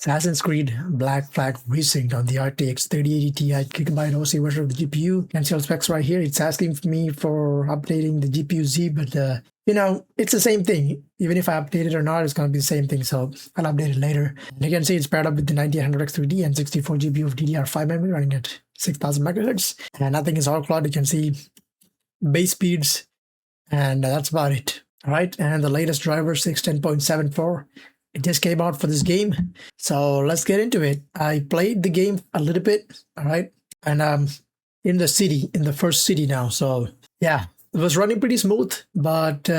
Assassin's Creed Black Flag Resynced on the RTX 3080 Ti Gigabyte OC version of the GPU. You can see all specs right here. It's asking me for updating the GPU Z, but you know, it's the same thing. Even if I update it or not, it's going to be the same thing. So I'll update it later. And you can see it's paired up with the 9800X3D and 64GB of DDR5 memory running at 6000 megahertz. And nothing is all cloud. You can see base speeds, and that's about it. All right. And the latest driver 610.74. It just came out for this game. So let's get into it. I played the game a little bit. All right. And I'm in the city, in the first city now. So yeah. It was running pretty smooth, but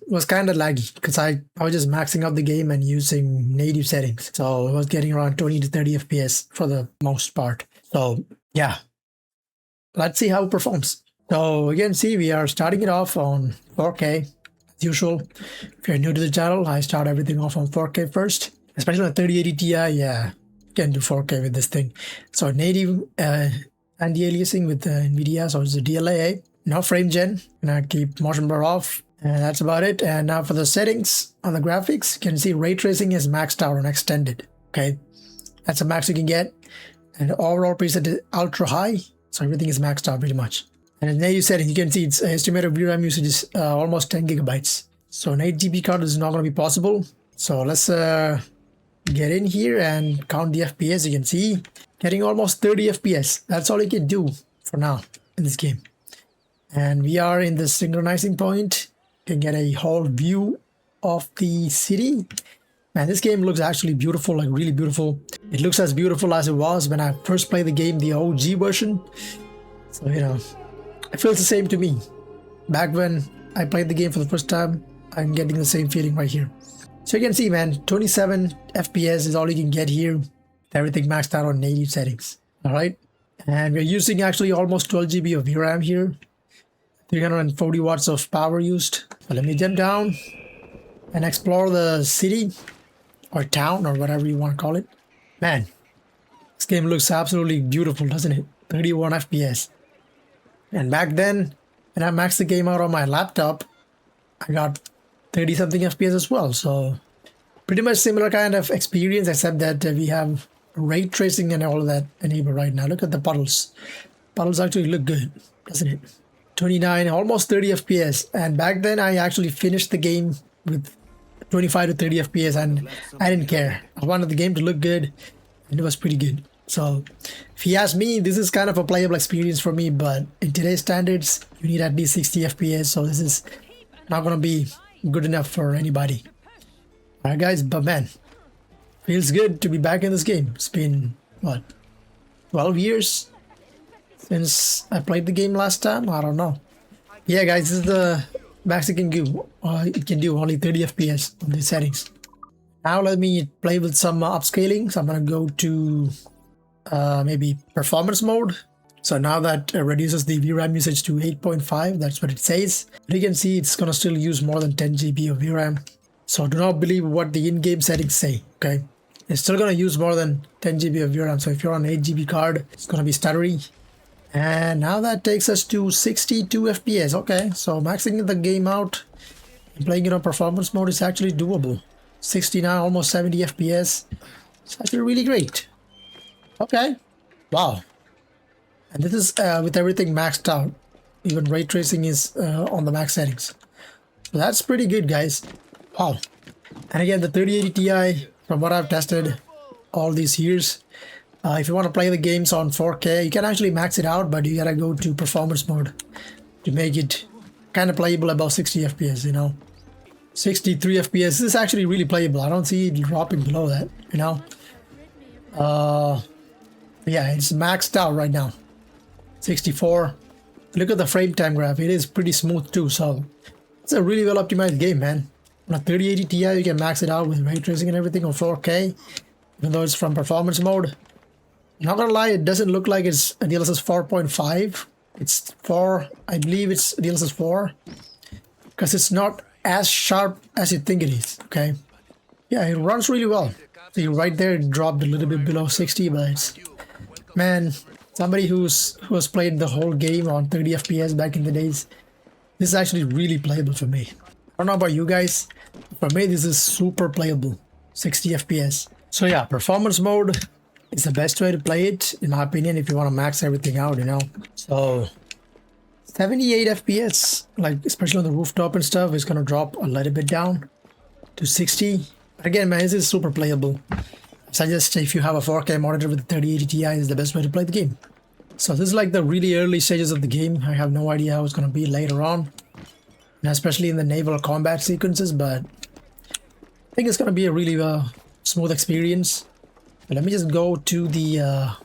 was kind of laggy because I was just maxing out the game and using native settings. So it was getting around 20 to 30 FPS for the most part. So yeah, let's see how it performs. So again, see, we are starting it off on 4K as usual. If you're new to the channel, I start everything off on 4K first, especially on 3080 Ti. Yeah, you can do 4K with this thing. So native anti-aliasing with NVIDIA, so it's a DLAA. No frame gen, and I keep motion blur off, and that's about it. And now for the settings on the graphics, you can see ray tracing is maxed out on extended. Okay, that's the max you can get, and the overall preset is ultra high, so everything is maxed out pretty much. And in native settings, you can see its estimated VRAM usage is almost 10 gigabytes. So an 8GB card is not going to be possible. So let's get in here and count the FPS. You can see getting almost 30 FPS. That's all you can do for now in this game. And we are in the synchronizing point. You can get a whole view of the city. Man, this game looks actually beautiful, like really beautiful. It looks as beautiful as it was when I first played the game, the OG version. So, you know, it feels the same to me. Back when I played the game for the first time, I'm getting the same feeling right here. So you can see, man, 27 FPS is all you can get here. With everything maxed out on native settings. All right. And we're using actually almost 12 GB of VRAM here. 340 watts of power used. So let me jump down and explore the city or town or whatever you want to call it. Man, this game looks absolutely beautiful, doesn't it? 31 FPS. And back then, when I maxed the game out on my laptop, I got 30 something FPS as well. So pretty much similar kind of experience, except that we have ray tracing and all of that enabled right now. Look at the puddles. Puddles actually look good, doesn't it? 29, almost 30 FPS, and back then I actually finished the game with 25 to 30 FPS, and I didn't care. I wanted the game to look good, and it was pretty good. So if you ask me, this is kind of a playable experience for me, but in today's standards, you need at least 60 FPS, so this is not going to be good enough for anybody. Alright guys, but man, feels good to be back in this game. It's been, what, 12 years? Since I played the game last time, I don't know. Yeah, guys, this is the max it can do. It can do only 30 FPS on the settings. Now let me play with some upscaling. So I'm gonna go to maybe performance mode. So now that reduces the VRAM usage to 8.5. That's what it says. But you can see it's gonna still use more than 10 GB of VRAM. So do not believe what the in-game settings say. Okay, it's still gonna use more than 10 GB of VRAM. So if you're on an 8 GB card, it's gonna be stuttery. And now that takes us to 62 FPS. Okay, so maxing the game out and playing it on performance mode is actually doable. 69, almost 70 FPS. It's actually really great. Okay, wow. And this is with everything maxed out. Even ray tracing is on the max settings. So that's pretty good, guys. Wow. And again, the 3080 Ti, from what I've tested all these years, if you want to play the games on 4K, you can actually max it out, but you gotta go to performance mode to make it kind of playable above 60 FPS, you know. 63 FPS, this is actually really playable. I don't see it dropping below that, you know. Yeah, it's maxed out right now. 64. Look at the frame time graph. It is pretty smooth too, so it's a really well optimized game, man. On a 3080 Ti, you can max it out with ray tracing and everything on 4K, even though it's from performance mode. Not gonna lie, it doesn't look like it's a DLSS 4.5. It's 4, I believe it's DLSS 4. Because it's not as sharp as you think it is, okay? Yeah, it runs really well. See, right there, it dropped a little bit below 60, but it's... Man, somebody who has played the whole game on 30 FPS back in the days, this is actually really playable for me. I don't know about you guys, for me this is super playable. 60 FPS. So yeah, performance mode is the best way to play it, in my opinion, if you want to max everything out, you know. So 78 FPS, like especially on the rooftop and stuff, is gonna drop a little bit down to 60. Again, man, this is super playable. I suggest if you have a 4K monitor with the 3080 Ti, is the best way to play the game. So this is like the really early stages of the game. I have no idea how it's gonna be later on, and especially in the naval combat sequences, but I think it's gonna be a really smooth experience. But let me just go to the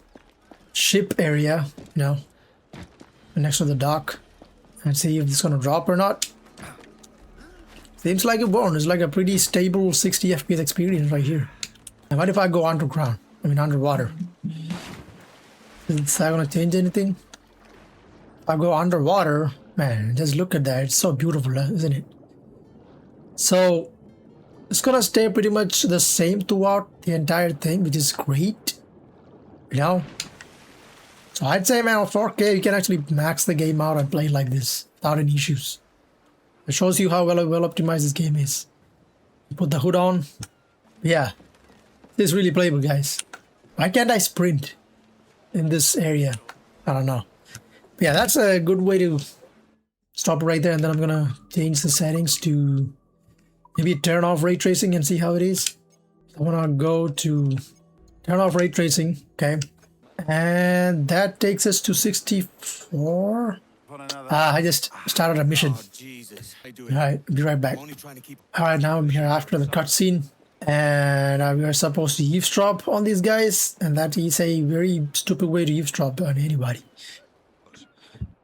ship area, you know, next to the dock, and see if it's gonna drop or not. Seems like it won't. It's like a pretty stable 60 FPS experience right here. And what if I go underground? I mean underwater. Is that gonna change anything? If I go underwater, man, just look at that. It's so beautiful, isn't it? So it's gonna stay pretty much the same throughout the entire thing, which is great, you know. So I'd say, man, on 4K you can actually max the game out and play like this without any issues. It shows you how well optimized this game is. Put the hood on. Yeah, this is really playable, guys. Why can't I sprint in this area? I don't know. But yeah, that's a good way to stop right there, and then I'm gonna change the settings to maybe turn off ray tracing and see how it is. I wanna go to turn off ray tracing, okay, and that takes us to 64. I just started a mission. Alright, be right back. Alright, now I'm here after the cutscene, and we are supposed to eavesdrop on these guys, and that is a very stupid way to eavesdrop on anybody.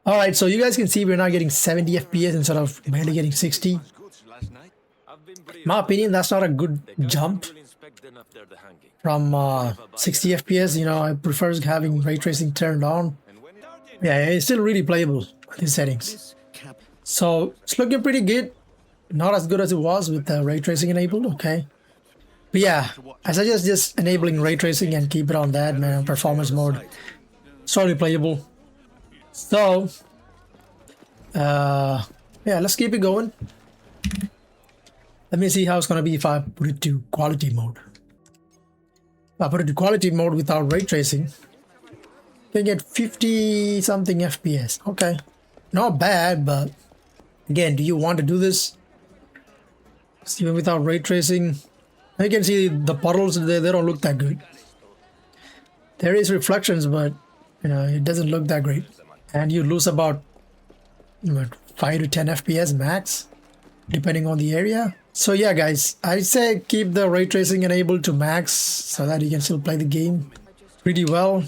Alright, so you guys can see we're now getting 70 FPS instead of barely getting 60. In my opinion, that's not a good jump from 60 FPS. You know, I prefer having ray tracing turned on. Yeah, it's still really playable with these settings. So it's looking pretty good. Not as good as it was with ray tracing enabled, okay. But yeah, I suggest just enabling ray tracing and keep it on that, man, performance mode. It's totally playable. So yeah, let's keep it going. Let me see how it's gonna be if I put it to quality mode. If I put it to quality mode without ray tracing, you can get 50 something FPS. Okay, not bad, but again, do you want to do this? Even without ray tracing, you can see the puddles, they don't look that good. There is reflections, but you know, it doesn't look that great. And you lose about 5 to 10 FPS max, depending on the area. So yeah, guys, I'd say keep the ray tracing enabled to max so that you can still play the game pretty well,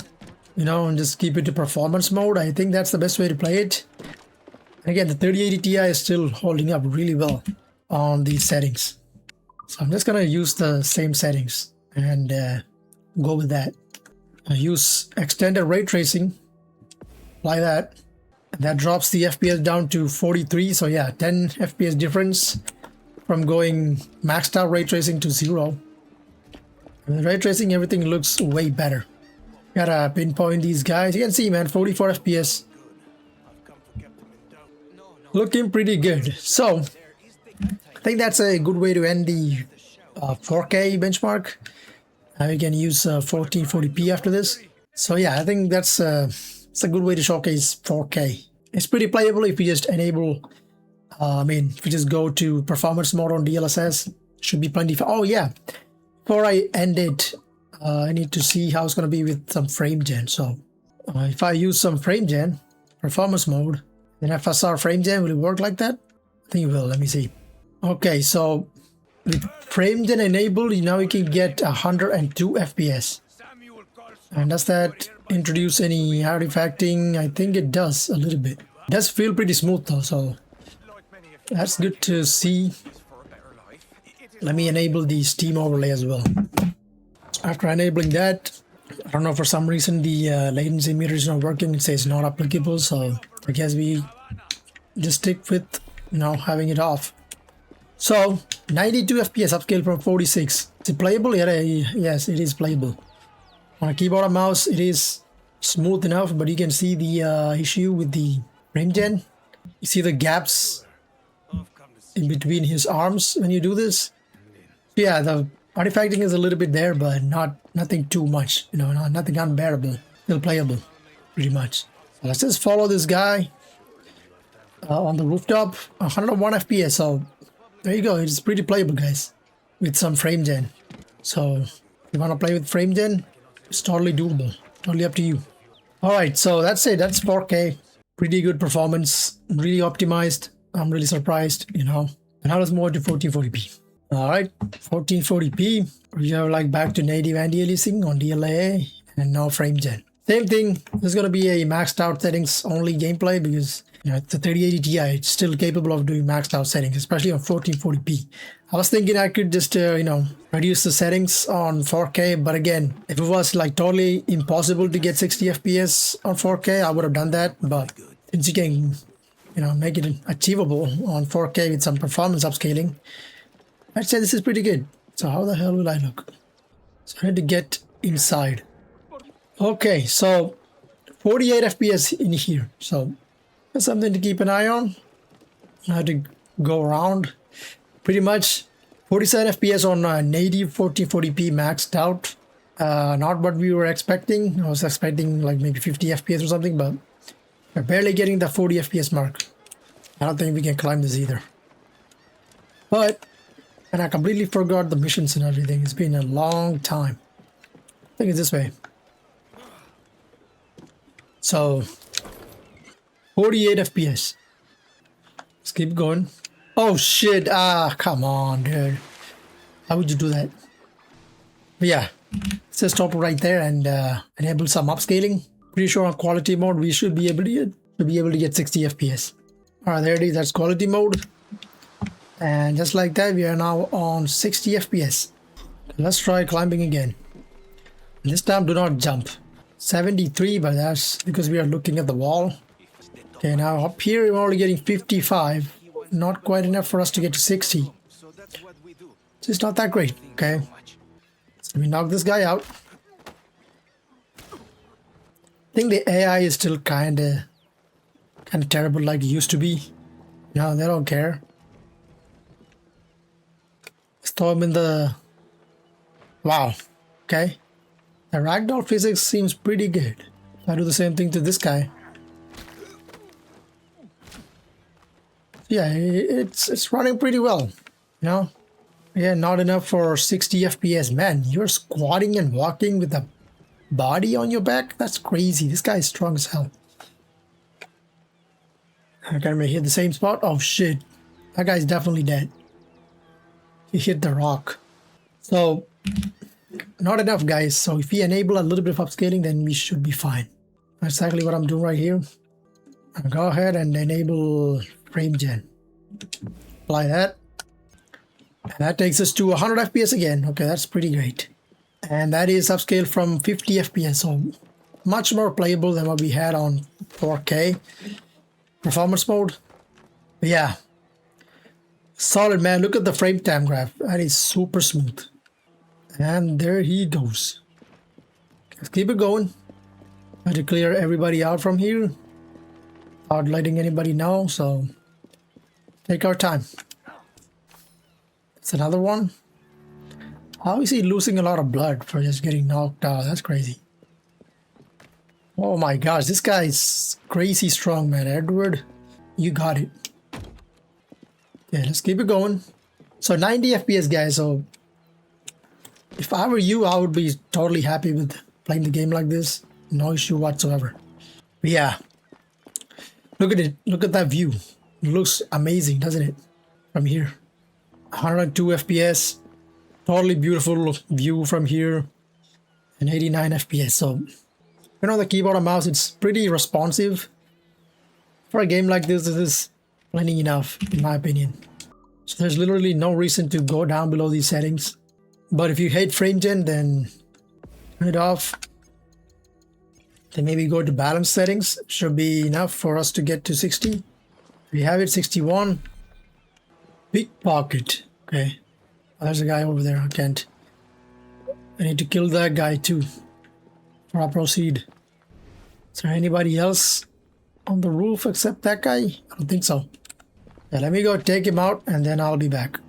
you know, and just keep it to performance mode. I think that's the best way to play it. And again, the 3080 Ti is still holding up really well on these settings. So I'm just gonna use the same settings and go with that. I use extended ray tracing, apply that, and that drops the FPS down to 43. So yeah, 10 FPS difference from going maxed out ray tracing to 0. And the ray tracing, everything looks way better. Gotta pinpoint these guys. You can see, man, 44 FPS. Looking pretty good. So I think that's a good way to end the 4K benchmark. We can use 1440p after this. So yeah, I think that's it's a good way to showcase 4K. It's pretty playable if you just enable, if you just go to performance mode on DLSS, should be plenty. Oh yeah, before I end it, I need to see how it's going to be with some frame gen. So if I use some frame gen, performance mode, then FSR frame gen, will it work like that? I think it will. Let me see. Okay, so with frame gen enabled, now you can get 102 FPS. And does that introduce any artifacting? I think it does a little bit. It does feel pretty smooth though, so that's good to see. Let me enable the Steam overlay as well. After enabling that, I don't know, for some reason the latency meter is not working. It says not applicable, so I guess we just stick with having it off. So 92 FPS upscale from 46. Is it playable? Yeah, yes, it is playable. On a keyboard and mouse, it is smooth enough, but you can see the issue with the frame gen. You see the gaps in between his arms when you do this. Yeah, the Artifacting is a little bit there, but nothing too much. You know, nothing unbearable. Still playable, pretty much. So let's just follow this guy on the rooftop. 101 FPS. So there you go. It's pretty playable, guys, with some frame gen. So if you want to play with frame gen, it's totally doable. Totally up to you. All right, so that's it. That's 4K. Pretty good performance. Really optimized. I'm really surprised, you know. And now let's move to 1440p. All right, 1440p. We are like back to native anti-aliasing on DLAA and now frame gen. Same thing. This is gonna be a maxed out settings only gameplay because you know it's a 3080 Ti. It's still capable of doing maxed out settings, especially on 1440p. I was thinking I could just you know reduce the settings on 4K, but again, if it was like totally impossible to get 60 FPS on 4K, I would have done that. But since you can, you know, make it achievable on 4K with some performance upscaling, I'd say this is pretty good. So how the hell will I look? So I need to get inside. Okay, so 48 FPS in here. So that's something to keep an eye on. I have to go around. Pretty much 47 FPS on native 1440p maxed out. Not what we were expecting. I was expecting like maybe 50 FPS or something, but we're barely getting the 40 FPS mark. I don't think we can climb this either. But, and I completely forgot the missions and everything. It's been a long time. I think it's this way. So, 48 FPS. Let's keep going. Oh shit, come on, dude. How would you do that? But yeah, let's just stop right there and enable some upscaling. Pretty sure on quality mode we should be able to get 60 FPS. Alright, there it is, that's quality mode. And just like that, we are now on 60 FPS. Let's try climbing again. This time do not jump. 73, but that's because we are looking at the wall. Okay, now up here we're only getting 55. Not quite enough for us to get to 60. It's just not that great, okay? So we knock this guy out. I think the AI is still kind of terrible like it used to be. No, they don't care. Let's throw him in the... Wow, okay. The ragdoll physics seems pretty good. I do the same thing to this guy. Yeah, it's running pretty well, you know. Yeah, not enough for 60 FPS. Man, you're squatting and walking with a body on your back? That's crazy. This guy is strong as hell. I can't hit the same spot. Oh shit. That guy's definitely dead. He hit the rock. So, not enough, guys. So if we enable a little bit of upscaling, then we should be fine. That's exactly what I'm doing right here. I'll go ahead and enable frame gen. Apply that. And that takes us to 100 FPS again. Okay, that's pretty great. And that is upscaled from 50 FPS. So much more playable than what we had on 4K performance mode. But yeah. Solid, man. Look at the frame time graph. That is super smooth. And there he goes. Let's keep it going. I had to clear everybody out from here without letting anybody know, so take our time. It's another one. How is he losing a lot of blood for just getting knocked out? That's crazy. Oh my gosh, this guy is crazy strong, man. Edward, you got it. Okay, let's keep it going. So 90 FPS, guys. So if I were you, I would be totally happy with playing the game like this. No issue whatsoever. But yeah. Look at it. Look at that view. It looks amazing, doesn't it? From here. 102 FPS. Totally beautiful view from here. And 89 FPS. So, you know, the keyboard and mouse, it's pretty responsive. For a game like this is plenty enough, in my opinion. So there's literally no reason to go down below these settings. But if you hate frame gen, then turn it off. Then maybe go to balance settings. Should be enough for us to get to 60. We have it 61. Pickpocket. Okay. Oh, there's a guy over there. I can't. I need to kill that guy too. Before I proceed. Is there anybody else on the roof except that guy? I don't think so. Yeah, let me go take him out and then I'll be back.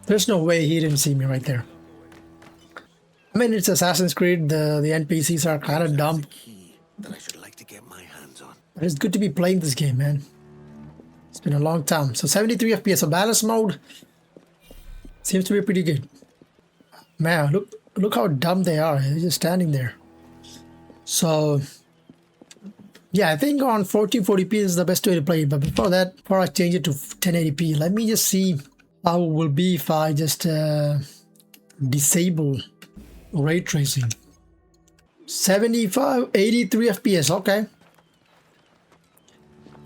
There's no way he didn't see me right there. I mean, it's Assassin's Creed. The NPCs are kind of dumb. That I should like to get my hands on. But it's good to be playing this game, man. It's been a long time. So 73 FPS. So balance mode seems to be pretty good. Man, look how dumb they are. They're just standing there. So yeah, I think on 1440p is the best way to play it. But before that, before I change it to 1080p, let me just see how it will be if I just disable ray tracing. 83 FPS.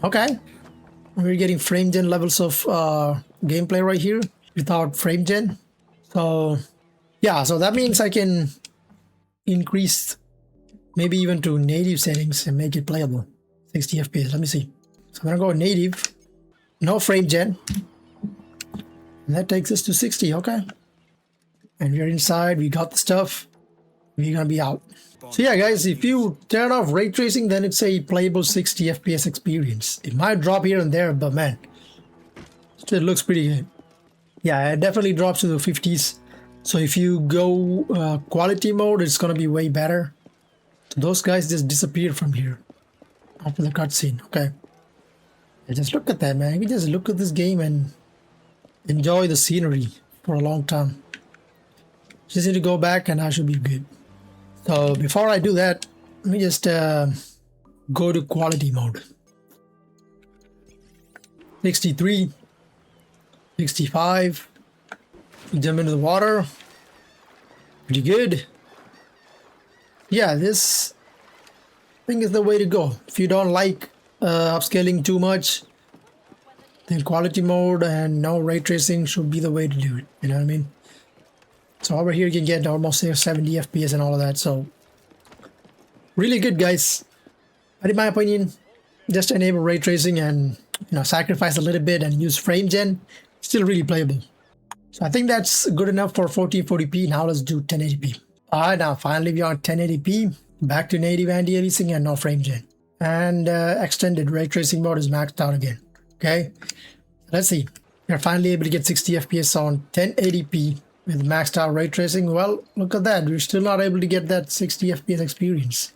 Okay, we're getting frame gen levels of gameplay right here without frame gen. So yeah, so that means I can increase maybe even to native settings and make it playable. 60 FPS. Let me see. So I'm gonna go native, no frame gen, and that takes us to 60. Okay, and we're inside. We got the stuff. We're gonna be out. So yeah, guys, if you turn off ray tracing, then it's a playable 60 FPS experience. It might drop here and there, but man, it looks pretty good. Yeah, it definitely drops to the 50s. So if you go quality mode, it's gonna be way better. So those guys just disappear from here after the cutscene. Okay, and just look at that, man. We just look at this game and enjoy the scenery for a long time. Just need to go back and I should be good. So before I do that, let me just go to quality mode. 63, 65. Jump into the water. Pretty good. Yeah, this thing is the way to go. If you don't like upscaling too much, then quality mode and no ray tracing should be the way to do it. You know what I mean? So over here you can get almost 70 FPS and all of that. So really good, guys. But in my opinion, just enable ray tracing and sacrifice a little bit and use frame gen. Still really playable. So I think that's good enough for 1440p. Now let's do 1080p. Alright, now finally we are on 1080p. Back to native and DLSS and no frame gen. And extended ray tracing mode is maxed out again. Okay, let's see. We're finally able to get 60 FPS on 1080p with maxed out ray tracing. Well, look at that. We're still not able to get that 60 FPS experience.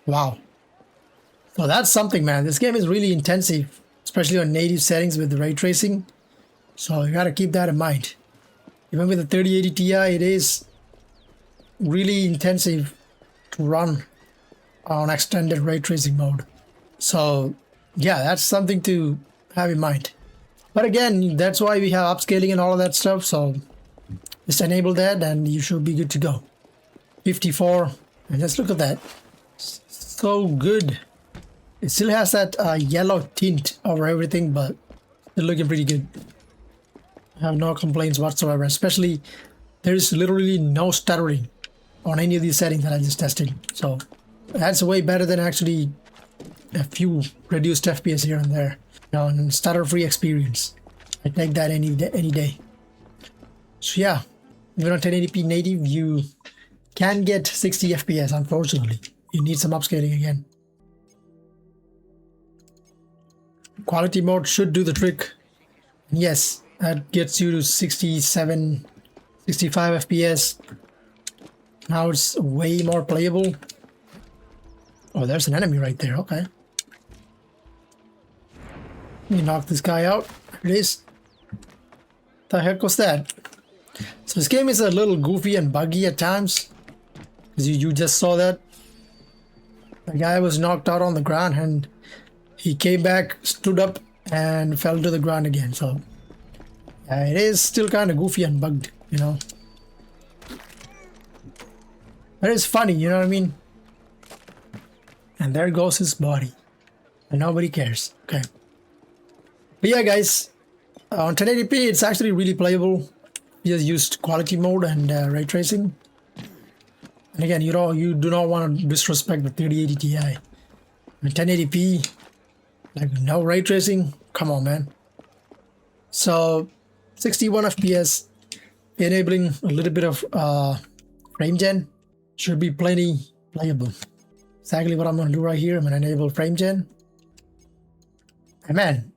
Wow. So that's something, man. This game is really intensive, especially on native settings with the ray tracing. So you gotta keep that in mind. Even with the 3080 Ti, it is really intensive to run on extended ray tracing mode. So yeah, that's something to have in mind. But again, that's why we have upscaling and all of that stuff. So just enable that and you should be good to go. 54, and just look at that. So good. It still has that yellow tint over everything, but it's looking pretty good. I have no complaints whatsoever, especially there's literally no stuttering on any of these settings that I just tested. So that's way better than actually a few reduced FPS here and there. And stutter-free experience. I take that any day. So yeah, even on 1080p native, you can get 60 FPS, unfortunately. You need some upscaling again. Quality mode should do the trick. Yes, that gets you to 67, 65 FPS. Now it's way more playable. Oh, there's an enemy right there. Okay. Let me knock this guy out. There it is. The heck was that? So this game is a little goofy and buggy at times. As you just saw that. The guy was knocked out on the ground and he came back, stood up and fell to the ground again. So it is still kind of goofy and bugged, But it's funny, you know what I mean? And there goes his body. And nobody cares. Okay. But yeah, guys, on 1080p, it's actually really playable. You just used quality mode and ray tracing. And again, you do not want to disrespect the 3080 Ti. And 1080p, like no ray tracing, come on, man. So 61 FPS, enabling a little bit of frame gen should be plenty playable. Exactly what I'm going to do right here. I'm going to enable frame gen. And man,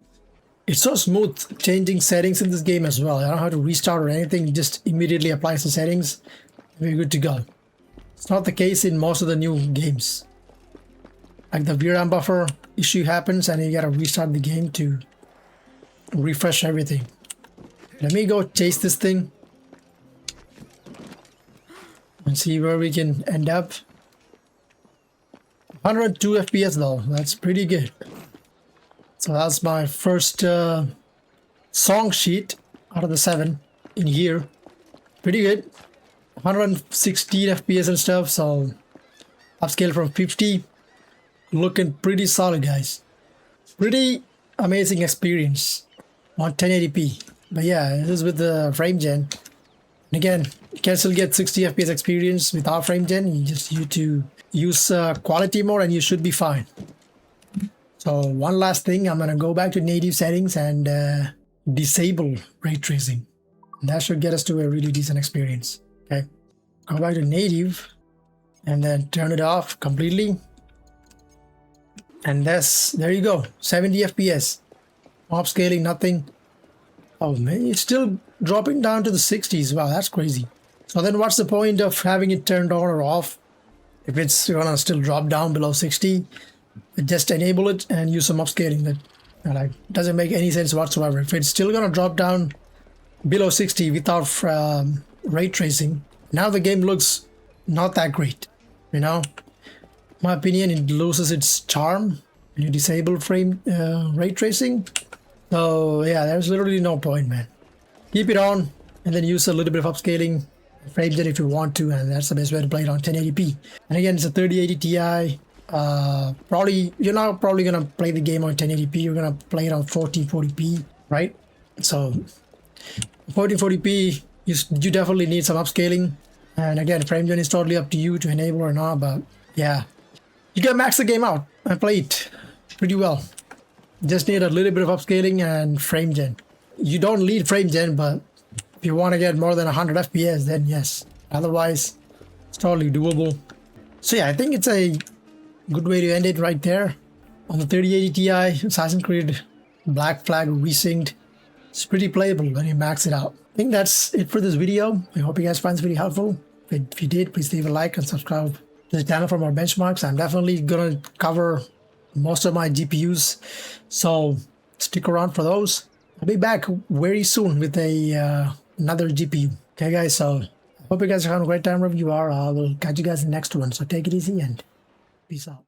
It's so smooth changing settings in this game as well. I don't have to restart or anything. You just immediately applies the settings. We're good to go. It's not the case in most of the new games. Like the VRAM buffer issue happens and you gotta restart the game to refresh everything. Let me go chase this thing and see where we can end up. 102 FPS though, that's pretty good. So that's my first song sheet out of the 7 in here. Pretty good. 116 FPS and stuff, so upscale from 50. Looking pretty solid, guys. Pretty amazing experience on 1080p. But yeah, this is with the frame gen. And again, you can still get 60 FPS experience without frame gen. You just need to use quality mode and you should be fine. So one last thing, I'm gonna go back to native settings and disable ray tracing. And that should get us to a really decent experience. Okay, go back to native and then turn it off completely. And there you go, 70 FPS. Upscaling, nothing. Oh man, it's still dropping down to the 60s. Wow, that's crazy. So then what's the point of having it turned on or off if it's gonna still drop down below 60? Just enable it and use some upscaling. That like doesn't make any sense whatsoever. If it's still gonna drop down below 60 without ray tracing, now the game looks not that great. You know, in my opinion, it loses its charm when you disable ray tracing. So yeah, there's literally no point, man. Keep it on and then use a little bit of upscaling, frame gen if you want to, and that's the best way to play it on 1080p. And again, it's a 3080 Ti. You're not probably gonna play the game on 1080p. You're gonna play it on 1440p, right? So 1440p, you definitely need some upscaling. And again, frame gen is totally up to you to enable or not. But yeah, you can max the game out and play it pretty well. Just need a little bit of upscaling and frame gen. You don't need frame gen, but if you want to get more than 100 FPS, then yes. Otherwise, it's totally doable. So yeah, I think it's a good way to end it right there. On the 3080 Ti, Assassin's Creed Black Flag Resynced. It's pretty playable when you max it out. I think that's it for this video. I hope you guys find this video helpful. If you did, please leave a like and subscribe to the channel for more benchmarks. I'm definitely gonna cover most of my GPUs, so stick around for those. I'll be back very soon with another GPU. Okay guys, so I hope you guys are having a great time wherever you are. I will catch you guys in the next one. So take it easy and peace out.